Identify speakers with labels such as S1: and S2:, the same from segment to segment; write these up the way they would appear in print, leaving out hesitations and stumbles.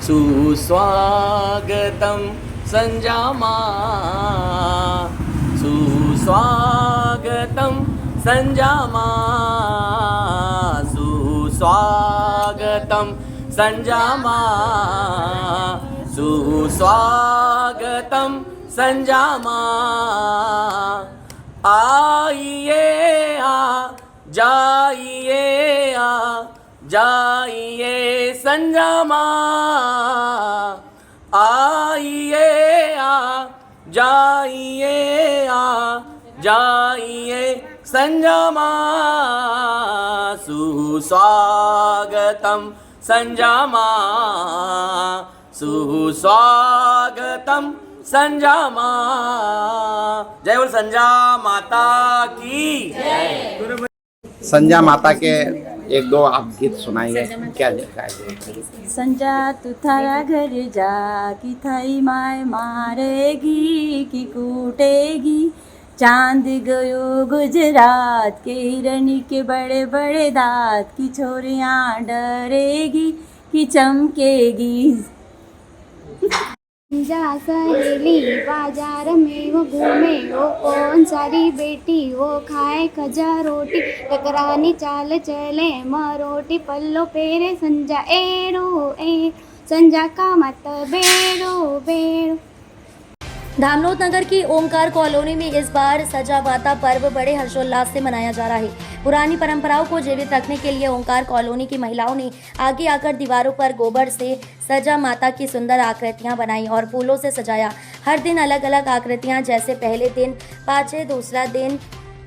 S1: सुस्वागतं संजामा, सुस्वागतं संजामा, सुस्वागतं संजामा, सुस्वागतं संजामा। आइए जाइए संजामा, आइए जाइए संजामा, सुस्वागतं संजामा, सुस्वागतं संजामा। जय बोल संजा माता की जय।
S2: संजा माता के एक दो आप गीत सुनाइए, क्या लिखा है?
S3: संजा तू थारा घर जा कि थाई माय मारेगी कि कूटेगी, चांद गयो गुजरात के हिरणी के बड़े बड़े दांत की छोरियां डरेगी कि चमकेगी।
S4: जा सहेली बाजार में वो घूमे, वो कौन सारी बेटी वो खाए खजा रोटी, टकरानी चाल चले मरोटी, पल्लो पेरे संजा एड़ो ए, संजा का मत बेड़ो बेड़ो।
S5: धामनोद नगर की ओंकार कॉलोनी में इस बार सजा माता पर्व बड़े हर्षोल्लास से मनाया जा रहा है। पुरानी परंपराओं को जीवित रखने के लिए ओंकार कॉलोनी की महिलाओं ने आगे आकर दीवारों पर गोबर से सजा माता की सुंदर आकृतियां बनाई और फूलों से सजाया। हर दिन अलग अलग आकृतियां, जैसे पहले दिन पाछे, दूसरा दिन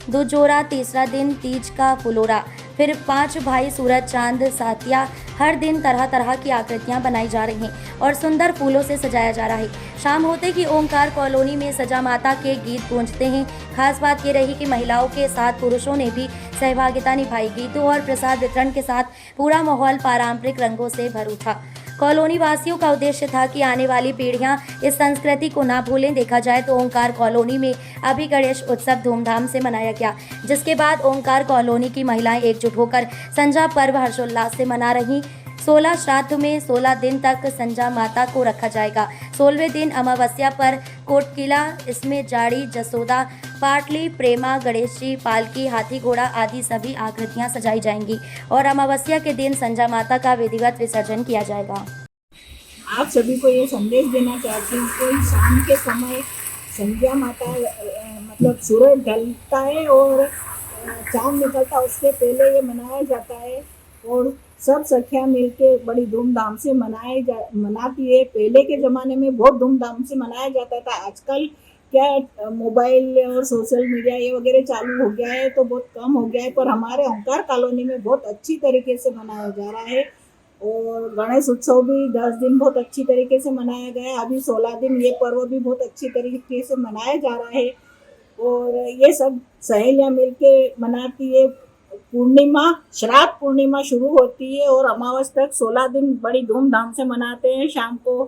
S5: दुजोरा, तीसरा दिन तीज का फुलोरा, फिर 5 भाई सूरज चांद साथिया। हर दिन तरह तरह की आकृतियां बनाई जा रही हैं और सुंदर फूलों से सजाया जा रहा है। शाम होते ही ओंकार कॉलोनी में सजा माता के गीत गूंजते हैं। खास बात ये रही कि महिलाओं के साथ पुरुषों ने भी सहभागिता निभाई। गीतों और प्रसाद वितरण के साथ पूरा माहौल पारंपरिक रंगों से भर उठा। कॉलोनी वासियों का उद्देश्य था कि आने वाली पीढ़ियां इस संस्कृति को ना भूलें। देखा जाए तो ओंकार कॉलोनी में अभी गणेश उत्सव धूमधाम से मनाया गया, जिसके बाद ओंकार कॉलोनी की महिलाएं एकजुट होकर संजा पर्व हर्षोल्लास से मना रही। 16 श्राद्ध में 16 दिन तक संजा माता को रखा जाएगा। 16वें दिन अमावस्या पर कोटकिला, इसमें जाड़ी, जसोदा, पाटली, प्रेमा, गणेश जी, पालकी, हाथी घोड़ा आदि सभी आकृतियां सजाई जाएंगी और अमावस्या के दिन संजा माता का विधिवत विसर्जन किया जाएगा।
S6: आप सभी को ये संदेश देना चाहती हूँ कि शाम के समय संध्या माता मतलब सूरज ढलता है और चांद निकलता, उससे पहले ये मनाया जाता है और सब सखियाँ मिलके बड़ी धूमधाम से मनाती है। पहले के ज़माने में बहुत धूमधाम से मनाया जाता था। आजकल क्या मोबाइल और सोशल मीडिया ये वगैरह चालू हो गया है तो बहुत कम हो गया है, पर हमारे ओंकार कॉलोनी में बहुत अच्छी तरीके से मनाया जा रहा है। और गणेश उत्सव भी 10 दिन बहुत अच्छी तरीके से मनाया गया है। अभी 16 दिन ये पर्व भी बहुत अच्छी तरीके से मनाया जा रहा है और ये सब सहेलियाँ मिलके मनाती है। पूर्णिमा, श्राद्ध पूर्णिमा शुरू होती है और अमावस तक 16 दिन बड़ी धूमधाम से मनाते हैं। शाम को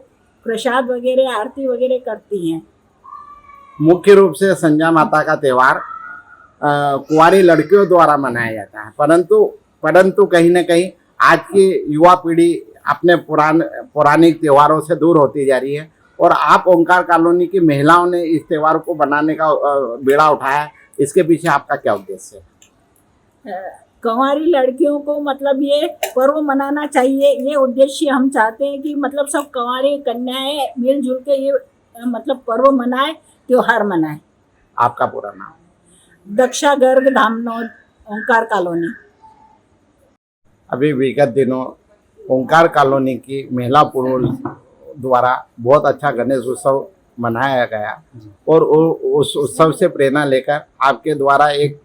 S6: प्रसाद वगैरह, आरती वगैरह करती हैं।
S2: मुख्य रूप से संजा माता का त्यौहार कुंवारी लड़कियों द्वारा मनाया जाता है, परंतु कहीं न कहीं आज की युवा पीढ़ी अपने पौराणिक त्योहारों से दूर होती जा रही है और आप ओंकार कॉलोनी की महिलाओं ने इस त्यौहार को बनाने का बेड़ा उठाया। इसके पीछे आपका क्या उद्देश्य है?
S6: कंवारी लड़कियों को मतलब ये पर्व मनाना चाहिए, ये उद्देश्य हम चाहते हैं कि मतलब सब कंवारी कन्याएं मिलजुल के ये मतलब पर्व मनाए, त्योहार मनाए।
S2: आपका पूरा नाम?
S6: दक्षा गर्ग, धामनोद, ओंकार कॉलोनी।
S2: अभी विगत दिनों ओंकार कॉलोनी की महिला पुरुष द्वारा बहुत अच्छा गणेश उत्सव मनाया गया और उस उत्सव से प्रेरणा लेकर आपके द्वारा एक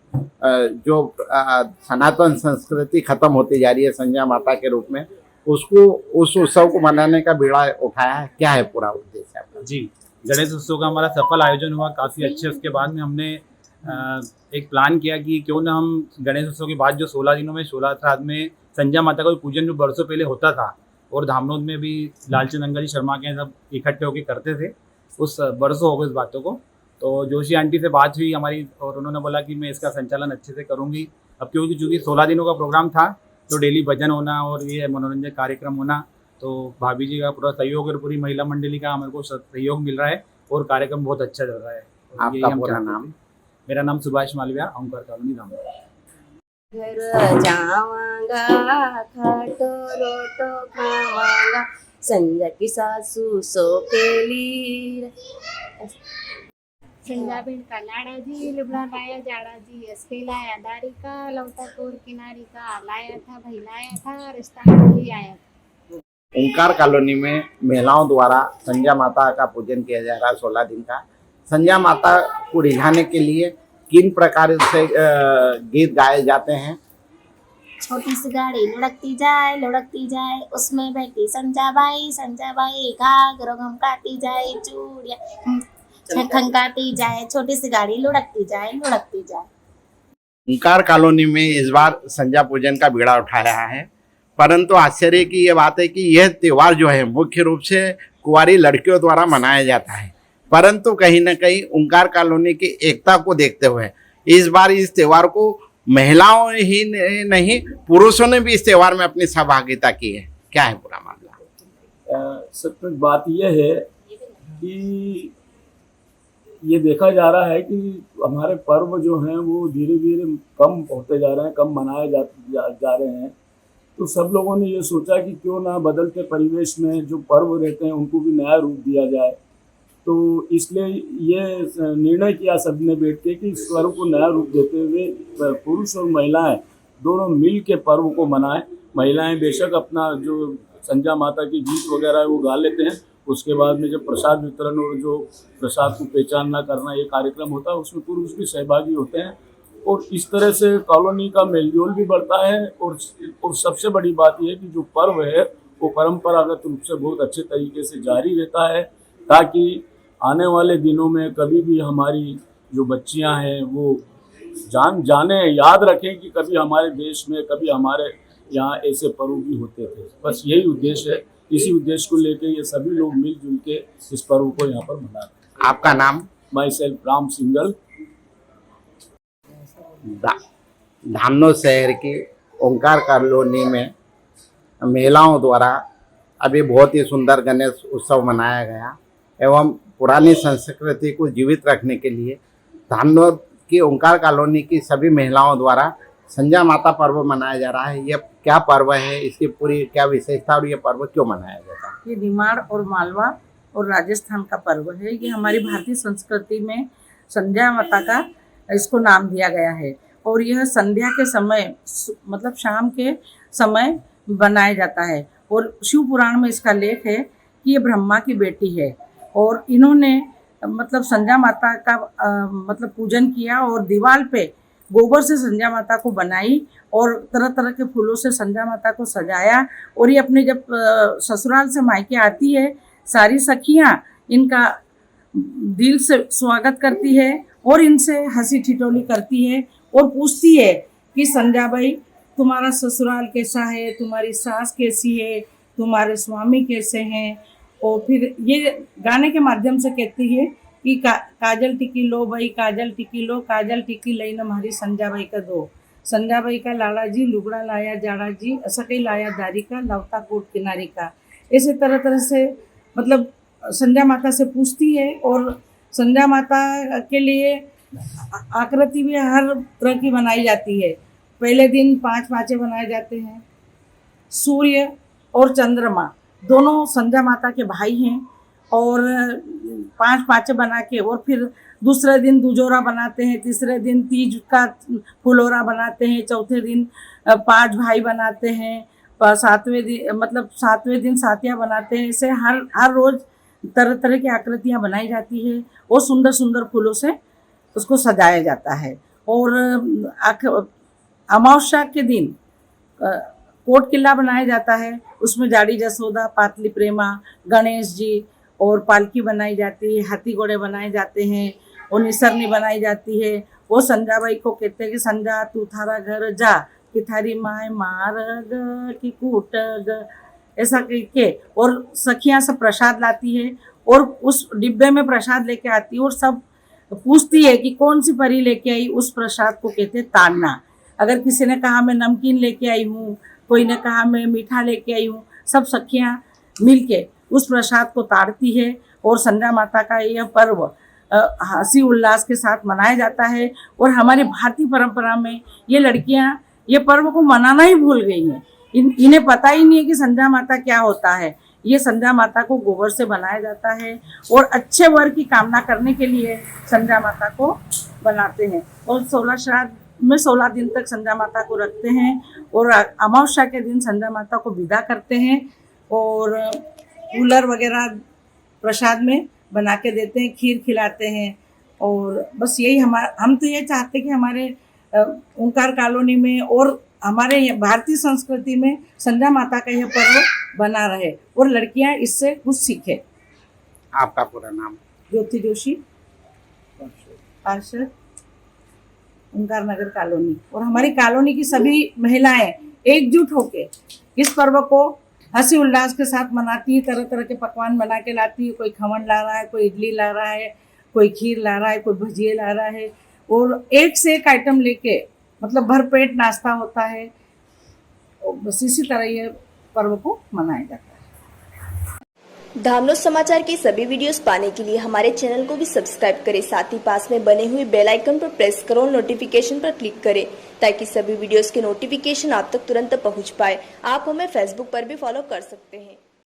S2: जो सनातन संस्कृति खत्म होती जा रही है संजा माता के रूप में, उसको उस उत्सव को मनाने का बीड़ा उठाया है। क्या है पूरा उद्देश्य आपका?
S7: जी, गणेश उत्सव का हमारा सफल आयोजन हुआ काफ़ी अच्छे। उसके बाद में हमने एक प्लान किया कि क्यों ना हम गणेश उत्सव के बाद जो 16 दिनों में 16 श्राद्ध में संजा माता का पूजन जो बरसों पहले होता था और धामनोद में भी लालचंद अंकल जी शर्मा के सब इकट्ठे होकर करते थे, उस बरसों हो गए इस बातों को। तो जोशी आंटी से बात हुई हमारी और उन्होंने बोला कि मैं इसका संचालन अच्छे से करूँगी। अब क्योंकि चूँकि 16 दिनों का प्रोग्राम था तो डेली भजन होना और ये मनोरंजन कार्यक्रम होना, तो भाभी जी का पूरा सहयोग और पूरी महिला मंडली का हमारे को सहयोग मिल रहा है और कार्यक्रम बहुत अच्छा चल रहा है। और यही
S2: आपका
S7: हम
S2: पूरा
S7: चाहते
S2: नाम?
S7: थे। मेरा नाम सुभाष मालविया, ओंकार कॉलोनी धामनोद।
S3: घर जावांगा खाटो रोटो खावांगा संजा की सासू सो केली।
S4: संजाबेन का लाड़ाजी लुबड़ा लाया जाड़ाजी असके लाया दारी का लौटा कोर किनारी का लाया था भाई लाया था रिश्ता ही आया।
S2: ओंकार कॉलोनी में महिलाओं द्वारा संध्या माता का पूजन किया जा रहा है 16 दिन का। संध्या माता को रिझाने के लिए किन प्रकार से गीत गाए जाते हैं?
S4: छोटी सी गाड़ी लुढ़कती जाए उसमें बैठी संजा बाई घाघरो घमकाती जाए चूड़िया खनकाती जाए छोटी सी गाड़ी लुढ़कती जाए।
S2: ओंकार कॉलोनी में इस बार संध्या पूजन का बीड़ा उठाया है, परंतु आश्चर्य की ये बात है कि यह त्योहार जो है मुख्य रूप से कुंवारी लड़कियों द्वारा मनाया जाता है, परंतु कहीं न कहीं ओंकार कॉलोनी की एकता को देखते हुए इस बार इस त्योहार को महिलाओं ही नहीं पुरुषों ने भी इस त्योहार में अपनी सहभागिता की है। क्या है पूरा मामला?
S8: सच में बात यह है कि ये देखा जा रहा है कि हमारे पर्व जो हैं वो धीरे धीरे कम होते जा रहे हैं, कम मनाए जा रहे हैं। तो सब लोगों ने ये सोचा कि क्यों ना बदलते परिवेश में जो पर्व रहते हैं उनको भी नया रूप दिया जाए। तो इसलिए ये निर्णय किया सबने बैठ के कि इस पर्व को नया रूप देते हुए पुरुष और महिलाएं दोनों मिल के पर्व को मनाएं। महिलाएं बेशक अपना जो संध्या माता की गीत वगैरह है वो गा लेते हैं, उसके बाद में जब प्रसाद वितरण और जो प्रसाद को पहचानना करना ये कार्यक्रम होता है उसमें पुरुष भी सहभागी होते हैं और इस तरह से कॉलोनी का मेलजोल भी बढ़ता है। और सबसे बड़ी बात यह है कि जो पर्व है वो परंपरागत रूप से बहुत अच्छे तरीके से जारी रहता है, ताकि आने वाले दिनों में कभी भी हमारी जो बच्चियां हैं वो जाने याद रखें कि कभी हमारे देश में कभी हमारे यहाँ ऐसे पर्व भी होते थे। बस यही उद्देश्य है। इसी उद्देश्य को लेकर ये सभी लोग मिलजुल के इस पर्व को यहाँ पर मनाते हैं।
S2: आपका नाम?
S8: My self Ram single.
S2: Dhamnod शहर की ओंकार कॉलोनी में महिलाओं द्वारा अभी बहुत ही सुंदर गणेश उत्सव मनाया गया एवं पुरानी संस्कृति को जीवित रखने के लिए धामनोद की ओंकार कॉलोनी की सभी महिलाओं द्वारा संध्या माता पर्व मनाया जा रहा है। यह क्या पर्व है, इसकी पूरी क्या विशेषता और ये पर्व क्यों मनाया जाता है?
S9: ये निमाड़ और मालवा और राजस्थान का पर्व है। ये हमारी भारतीय संस्कृति में संध्या माता का इसको नाम दिया गया है और यह संध्या के समय मतलब शाम के समय बनाया जाता है। और शिव पुराण में इसका लेख है कि ये ब्रह्मा की बेटी है और इन्होंने मतलब संध्या माता का मतलब पूजन किया और दीवार पे गोबर से संध्या माता को बनाई और तरह तरह के फूलों से संध्या माता को सजाया। और ये अपने जब ससुराल से मायके आती है सारी सखियाँ इनका दिल से स्वागत करती है और इनसे हंसी ठिठोली करती है और पूछती है कि संध्या भाई तुम्हारा ससुराल कैसा है, तुम्हारी सास कैसी है, तुम्हारे स्वामी कैसे हैं। और फिर ये गाने के माध्यम से कहती है कि काजल टिकी लो भाई काजल टिकी लो, काजल टिकी लई न हमारी संध्या भाई का दो, संध्या भाई का लाड़ा जी लुगड़ा लाया जाड़ा जी ऐसा कहीं लाया दारी का लवता कोट किनारी का। ऐसे तरह तरह से मतलब संध्या माता से पूछती है। और संध्या माता के लिए आकृति भी हर तरह की बनाई जाती है। पहले दिन 5 पाँचे बनाए जाते हैं। सूर्य और चंद्रमा दोनों संध्या माता के भाई हैं और 5 पाँचे बना के और फिर दूसरे दिन दुजोरा बनाते हैं, तीसरे दिन तीज का फुलोरा बनाते हैं, चौथे दिन 5 भाई बनाते हैं, 7वें दिन सातिया बनाते हैं। ऐसे हर रोज तरह तरह की आकृतियाँ बनाई जाती है और सुंदर सुंदर फूलों से उसको सजाया जाता है। और अमावस्या के दिन कोट किला बनाया जाता है, उसमें जाड़ी जसोदा, पातली प्रेमा, गणेश जी और पालकी बनाई जाती है, हाथी घोड़े बनाए जाते हैं और निसरनी बनाई जाती है। वो संध्या बाई को कहते हैं कि संध्या तू थारा घर जा कि थारी माए मारग कि कूटग, ऐसा कह के और सखियाँ सब प्रसाद लाती है और उस डिब्बे में प्रसाद लेके आती है और सब पूछती है कि कौन सी परी लेके आई। उस प्रसाद को कहते हैं ताड़ना। अगर किसी ने कहा मैं नमकीन लेके आई हूँ, कोई ने कहा मैं मीठा लेके आई हूँ, सब सखियाँ मिलके उस प्रसाद को ताड़ती है और संध्या माता का यह पर्व हंसी उल्लास के साथ मनाया जाता है। और हमारी भारतीय परंपरा में ये लड़कियां ये पर्व को मनाना ही भूल गई हैं। इन्हें पता ही नहीं है कि संध्या माता क्या होता है। ये संध्या माता को गोबर से बनाया जाता है और अच्छे वर की कामना करने के लिए संध्या माता को बनाते हैं। और 16 श्राद्ध में 16 दिन तक संध्या माता को रखते हैं और अमावस्या के दिन संध्या माता को विदा करते हैं और कूलर वगैरह प्रसाद में बना के देते हैं, खीर खिलाते हैं। और बस यही हम तो ये चाहते हैं कि हमारे ओंकार कॉलोनी में और हमारे भारतीय संस्कृति में संध्या माता का यह पर्व बना रहे और लड़कियां इससे कुछ सीखें।
S2: आपका पूरा नाम?
S9: ज्योति जोशी, पार्षद, ओंकार नगर कॉलोनी। और हमारी कॉलोनी की सभी महिलाएं एकजुट होके इस पर्व को हंसी उल्लास के साथ मनाती है। तरह तरह के पकवान बना के लाती है। कोई खमन ला रहा है, कोई इडली ला रहा है, कोई खीर ला रहा है, कोई भजिए ला रहा है और एक से एक आइटम लेके मतलब भरपेट नाश्ता होता है। और बस इसी तरह ये पर्व को मनाया जाता है।
S10: धामनोद समाचार के सभी वीडियोस पाने के लिए हमारे चैनल को भी सब्सक्राइब करें, साथ ही पास में बने हुए बेल आइकन पर प्रेस करो, नोटिफिकेशन पर क्लिक करें ताकि सभी वीडियोस के नोटिफिकेशन आप तक तुरंत पहुंच पाए। आप हमें फेसबुक पर भी फॉलो कर सकते हैं।